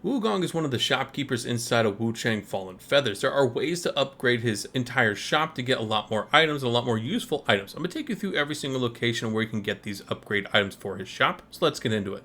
Wugong is one of the shopkeepers inside of Wuchang Fallen Feathers. There are ways to upgrade his entire shop to get a lot more items, a lot more useful items. I'm going to take you through every single location where you can get these upgrade items for his shop, so let's get into it.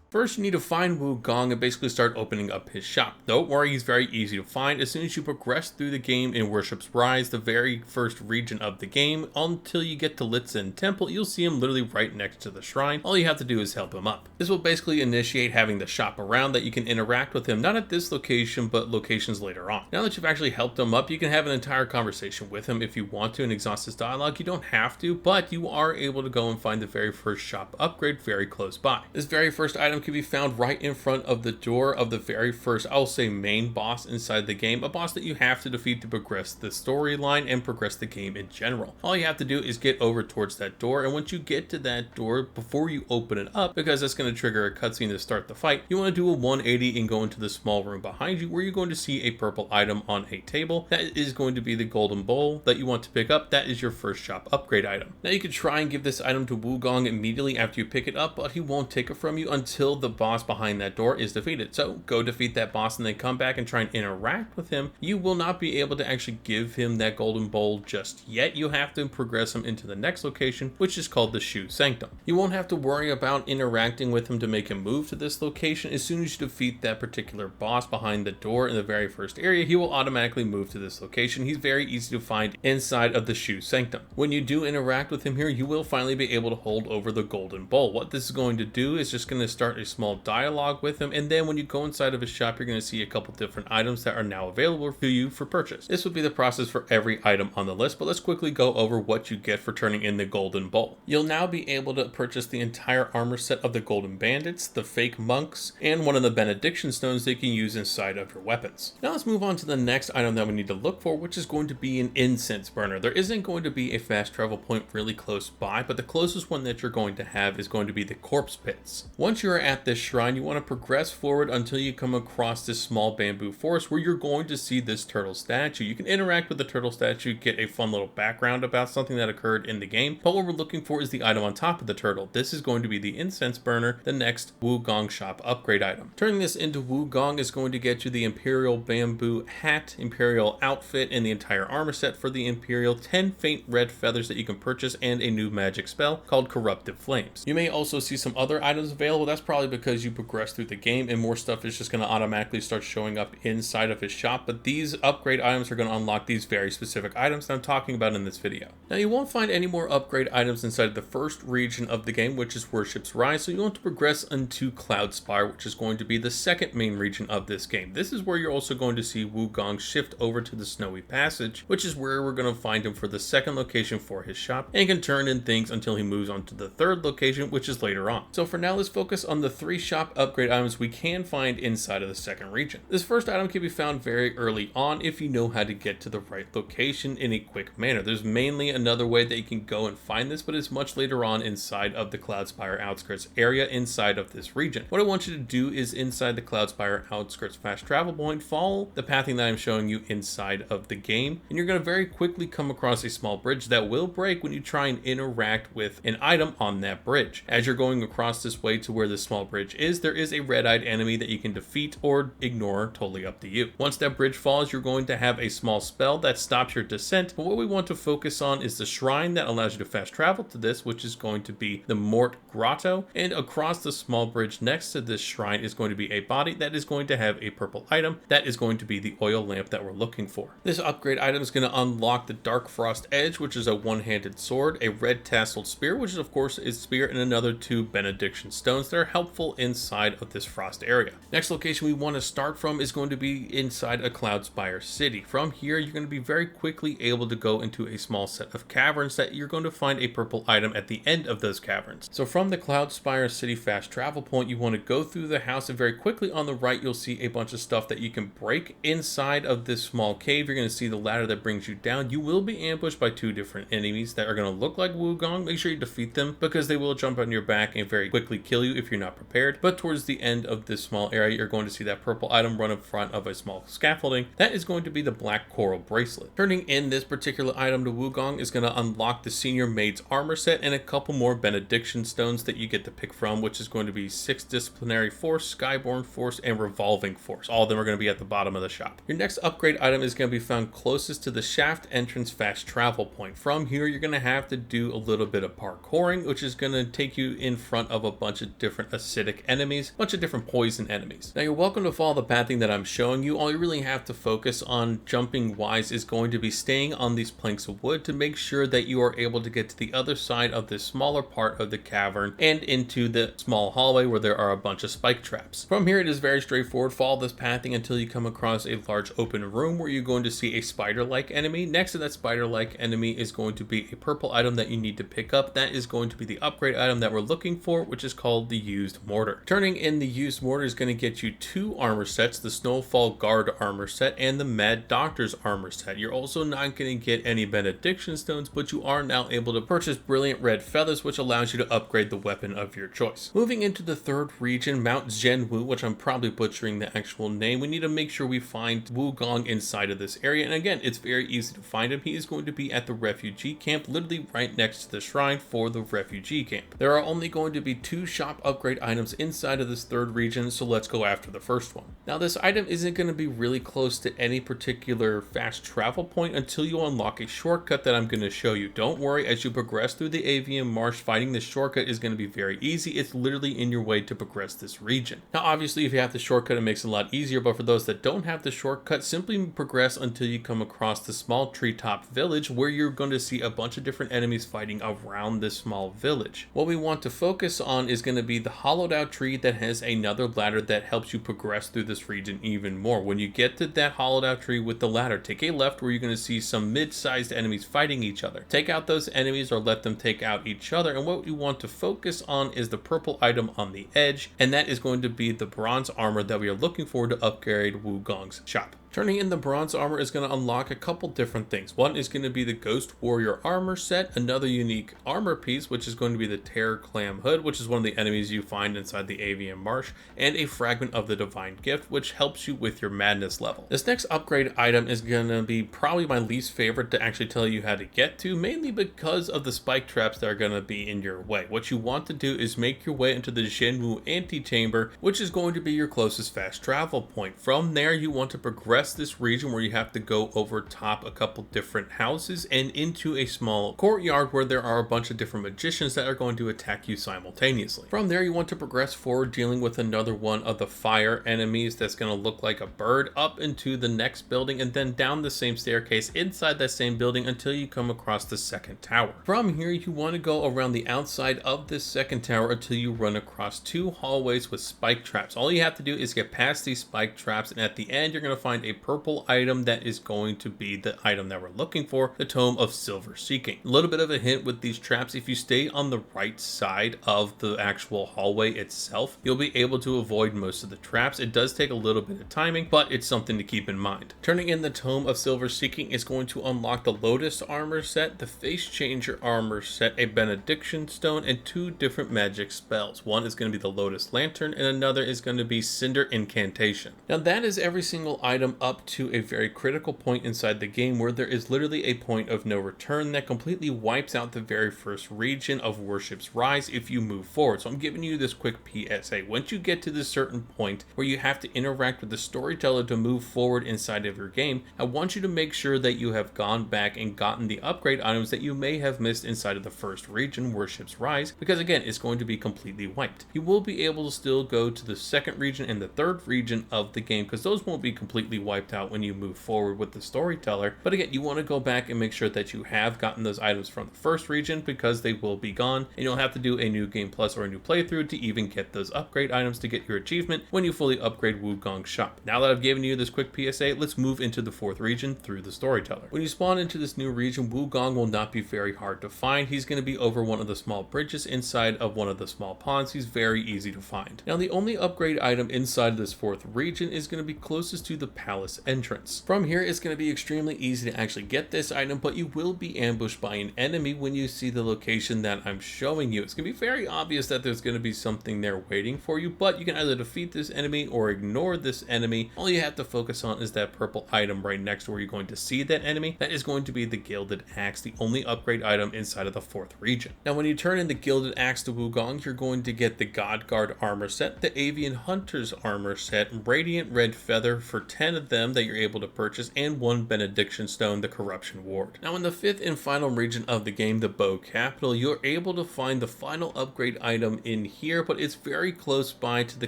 First, you need to find Wugong and basically start opening up his shop. Don't worry, he's very easy to find. As soon as you progress through the game in Worship's Rise, the very first region of the game, until you get to Litzen Temple, you'll see him literally right next to the shrine. All you have to do is help him up. This will basically initiate having the shop around that you can interact with him, not at this location, but locations later on. Now that you've actually helped him up, you can have an entire conversation with him if you want to and exhaust his dialogue. You don't have to, but you are able to go and find the very first shop upgrade very close by. This very first item can be found right in front of the door of the very first, I'll say, main boss inside the game, a boss that you have to defeat to progress the storyline and progress the game in general. All you have to do is get over towards that door, and once you get to that door, before you open it up, because that's going to trigger a cutscene to start the fight, you want to do a 180 and go into the small room behind you, where you're going to see a purple item on a table. That is going to be the golden bowl that you want to pick up. That is your first shop upgrade item. Now you can try and give this item to Wugong immediately after you pick it up, but he won't take it from you until the boss behind that door is defeated. So go defeat that boss and then come back and try and interact with him. You will not be able to actually give him that golden bowl just yet. You have to progress him into the next location, which is called the Shoe Sanctum. You won't have to worry about interacting with him to make him move to this location. As soon as you defeat that particular boss behind the door in the very first area, he will automatically move to this location. He's very easy to find inside of the Shoe Sanctum. When you do interact with him here, you will finally be able to hold over the golden bowl. What this is going to do is just going to start a small dialogue with him, and then when you go inside of his shop, you're going to see a couple different items that are now available to you for purchase. This would be the process for every item on the list, but let's quickly go over what you get for turning in the golden bowl. You'll now be able to purchase the entire armor set of the golden bandits, the fake monks, and one of the benediction stones that you can use inside of your weapons. Now let's move on to the next item that we need to look for, which is going to be an incense burner. There isn't going to be a fast travel point really close by, but the closest one that you're going to have is going to be the corpse pits. Once you're at this shrine, you want to progress forward until you come across this small bamboo forest where you're going to see this turtle statue. You can interact with the turtle statue, get a fun little background about something that occurred in the game, but what we're looking for is the item on top of the turtle. This is going to be the incense burner, the next Wugong shop upgrade item. Turning this into Wugong is going to get you the Imperial bamboo hat, Imperial outfit, and the entire armor set for the Imperial, 10 faint red feathers that you can purchase, and a new magic spell called Corruptive Flames. You may also see some other items available. That's probably because you progress through the game and more stuff is just going to automatically start showing up inside of his shop, but these upgrade items are going to unlock these very specific items that I'm talking about in this video. Now you won't find any more upgrade items inside of the first region of the game, which is Worship's Rise, so you want to progress into Cloud Spire, which is going to be the second main region of this game. This is where you're also going to see Wugong shift over to the Snowy Passage, which is where we're going to find him for the second location for his shop, and can turn in things until he moves on to the third location, which is later on. So for now, let's focus on the 3 shop upgrade items we can find inside of the second region. This first item can be found very early on if you know how to get to the right location in a quick manner. There's mainly another way that you can go and find this, but it's much later on inside of the Cloudspire outskirts area inside of this region. What I want you to do is inside the Cloudspire outskirts fast travel point, follow the pathing that I'm showing you inside of the game, and you're going to very quickly come across a small bridge that will break when you try and interact with an item on that bridge. As you're going across this way to where this small bridge is, there is a red-eyed enemy that you can defeat or ignore, totally up to you. Once that bridge falls, you're going to have a small spell that stops your descent, but what we want to focus on is the shrine that allows you to fast travel to this, which is going to be the Mortar Grotto, and across the small bridge next to this shrine is going to be a body that is going to have a purple item that is going to be the oil lamp that we're looking for. This upgrade item is going to unlock the Dark Frost Edge, which is a one-handed sword, a red tasseled spear, which is of course is spear, and another 2 benediction stones that are helpful inside of this frost area. Next location we want to start from is going to be inside a Cloudspire city. From here, you're going to be very quickly able to go into a small set of caverns that you're going to find a purple item at the end of those caverns. So from the Cloudspire city fast travel point, you want to go through the house, and very quickly on the right, you'll see a bunch of stuff that you can break inside of this small cave. You're going to see the ladder that brings you down. You will be ambushed by 2 different enemies that are going to look like Wugong. Make sure you defeat them because they will jump on your back and very quickly kill you if you're not not prepared. But towards the end of this small area, you're going to see that purple item run in front of a small scaffolding. That is going to be the black coral bracelet. Turning in this particular item to Wuchang is going to unlock the senior maid's armor set and a couple more benediction stones that you get to pick from, which is going to be 6 disciplinary force, skyborn force, and revolving force. All of them are going to be at the bottom of the shop. Your next upgrade item is going to be found closest to the shaft entrance fast travel point. From here, you're going to have to do a little bit of parkouring, which is going to take you in front of a bunch of different acidic enemies, a bunch of different poison enemies. Now, you're welcome to follow the pathing that I'm showing you. All you really have to focus on jumping wise is going to be staying on these planks of wood to make sure that you are able to get to the other side of this smaller part of the cavern and into the small hallway where there are a bunch of spike traps. From here, it is very straightforward. Follow this pathing until you come across a large open room where you're going to see a spider-like enemy. Next to that spider-like enemy is going to be a purple item that you need to pick up. That is going to be the upgrade item that we're looking for, which is called the used mortar. Turning in the used mortar is going to get you 2 armor sets, the Snowfall Guard armor set and the Mad Doctor's armor set. You're also not going to get any benediction stones, but you are now able to purchase brilliant red feathers, which allows you to upgrade the weapon of your choice. Moving into the third region, Mount Zhenwu, which I'm probably butchering the actual name, we need to make sure we find Wuchang inside of this area. And again, it's very easy to find him. He is going to be at the refugee camp, literally right next to the shrine for the refugee camp. There are only going to be 2 shop upgrade items inside of this third region, so let's go after the first one. Now, this item isn't going to be really close to any particular fast travel point until you unlock a shortcut that I'm going to show you. Don't worry, as you progress through the avian marsh, finding this shortcut is going to be very easy. It's literally in your way to progress this region. Now, obviously, if you have the shortcut, it makes it a lot easier, but for those that don't have the shortcut, simply progress until you come across the small treetop village where you're going to see a bunch of different enemies fighting around this small village. What we want to focus on is going to be the hollowed out tree that has another ladder that helps you progress through this region even more. When you get to that hollowed out tree with the ladder, take a left where you're going to see some mid-sized enemies fighting each other. Take out those enemies or let them take out each other, and what you want to focus on is the purple item on the edge, and that is going to be the bronze armor that we are looking for to upgrade Wuchang's shop. Turning in the bronze armor is going to unlock a couple different things. One is going to be the Ghost Warrior armor set, another unique armor piece, which is going to be the Terror Clam hood, which is one of the enemies you find inside the avian marsh, and a fragment of the divine gift, which helps you with your madness level. This next upgrade item is going to be probably my least favorite to actually tell you how to get to, mainly because of the spike traps that are going to be in your way. What you want to do is make your way into the Zhenwu antechamber, which is going to be your closest fast travel point. From there, you want to progress this region where you have to go over top a couple different houses and into a small courtyard where there are a bunch of different magicians that are going to attack you simultaneously. From there, you want to progress forward, dealing with another one of the fire enemies that's going to look like a bird, up into the next building, and then down the same staircase inside that same building until you come across the second tower. From here, you want to go around the outside of this second tower until you run across 2 hallways with spike traps. All you have to do is get past these spike traps, and at the end, you're going to find a purple item that is going to be the item that we're looking for, the Tome of Silver Seeking. A little bit of a hint with these traps: if you stay on the right side of the actual hallway itself, you'll be able to avoid most of the traps. It does take a little bit of timing, but it's something to keep in mind. Turning in the Tome of Silver Seeking is going to unlock the Lotus armor set, the Face Changer armor set, a Benediction stone, and 2 different magic spells. One is going to be the Lotus Lantern, and another is going to be Cinder Incantation. Now, that is every single item up to a very critical point inside the game where there is literally a point of no return that completely wipes out the very first region of Worship's Rise if you move forward. So I'm giving you this quick PSA. Once you get to this certain point where you have to interact with the storyteller to move forward inside of your game, I want you to make sure that you have gone back and gotten the upgrade items that you may have missed inside of the first region, Worship's Rise, because again, it's going to be completely wiped. You will be able to still go to the second region and the third region of the game because those won't be completely wiped out when you move forward with the storyteller, but again, you want to go back and make sure that you have gotten those items from the first region because they will be gone, and you'll have to do a new game plus or a new playthrough to even get those upgrade items to get your achievement when you fully upgrade Wuchang's shop. Now that I've given you this quick PSA, let's move into the 4th region through the storyteller. When you spawn into this new region, Wuchang will not be very hard to find. He's going to be over one of the small bridges inside of one of the small ponds. He's very easy to find. Now, the only upgrade item inside of this 4th region is going to be closest to the palace palace entrance. From here, it's going to be extremely easy to actually get this item, but you will be ambushed by an enemy when you see the location that I'm showing you. It's going to be very obvious that there's going to be something there waiting for you, but you can either defeat this enemy or ignore this enemy. All you have to focus on is that purple item right next to where you're going to see that enemy. That is going to be the Gilded Axe, the only upgrade item inside of the 4th region. Now, when you turn in the Gilded Axe to Wuchang, you're going to get the God Guard armor set, the Avian Hunter's armor set, Radiant Red Feather for 10 of them that you're able to purchase, and 1 Benediction Stone, the Corruption Ward. Now, in the 5th and final region of the game, the Bow Capital, you're able to find the final upgrade item in here, but it's very close by to the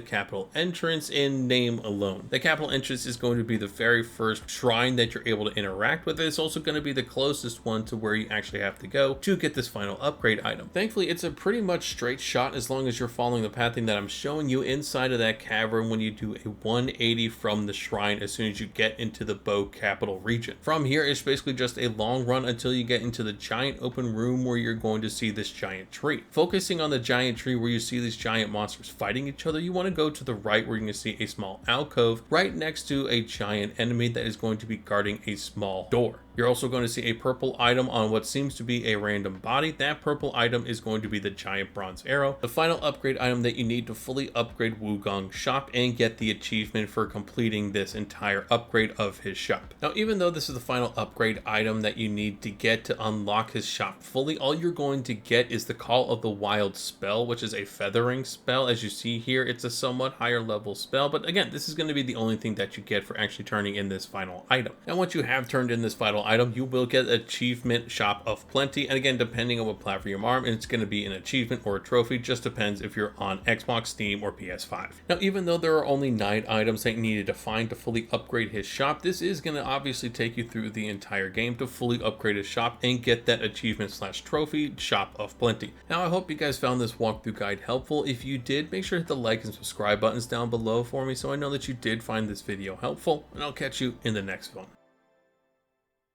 capital entrance in name alone. The capital entrance is going to be the very first shrine that you're able to interact with. It's also going to be the closest one to where you actually have to go to get this final upgrade item. Thankfully, it's a pretty much straight shot as long as you're following the pathing that I'm showing you inside of that cavern when you do a 180 from the shrine as soon as you get into the Bow Capital region. From here, it's basically just a long run until you get into the giant open room where you're going to see this giant tree. Focusing on the giant tree where you see these giant monsters fighting each other, you want to go to the right where you're going to see a small alcove right next to a giant enemy that is going to be guarding a small door. You're also going to see a purple item on what seems to be a random body. That purple item is going to be the giant bronze arrow, the final upgrade item that you need to fully upgrade Wuchang's shop and get the achievement for completing this entire upgrade of his shop. Now, even though this is the final upgrade item that you need to get to unlock his shop fully, all you're going to get is the Call of the Wild spell, which is a feathering spell. As you see here, it's a somewhat higher level spell, but again, this is going to be the only thing that you get for actually turning in this final item. Now, once you have turned in this final item, you will get achievement Shop of Plenty, and again, depending on what platform you're on, it's going to be an achievement or a trophy. Just depends if you're on Xbox, Steam, or PS5. Now, even though there are only 9 items that you needed to find to fully upgrade his shop, this is going to obviously take you through the entire game to fully upgrade his shop and get that achievement / trophy Shop of Plenty. Now, I hope you guys found this walkthrough guide helpful. If you did, make sure to hit the like and subscribe buttons down below for me so I know that you did find this video helpful, and I'll catch you in the next one.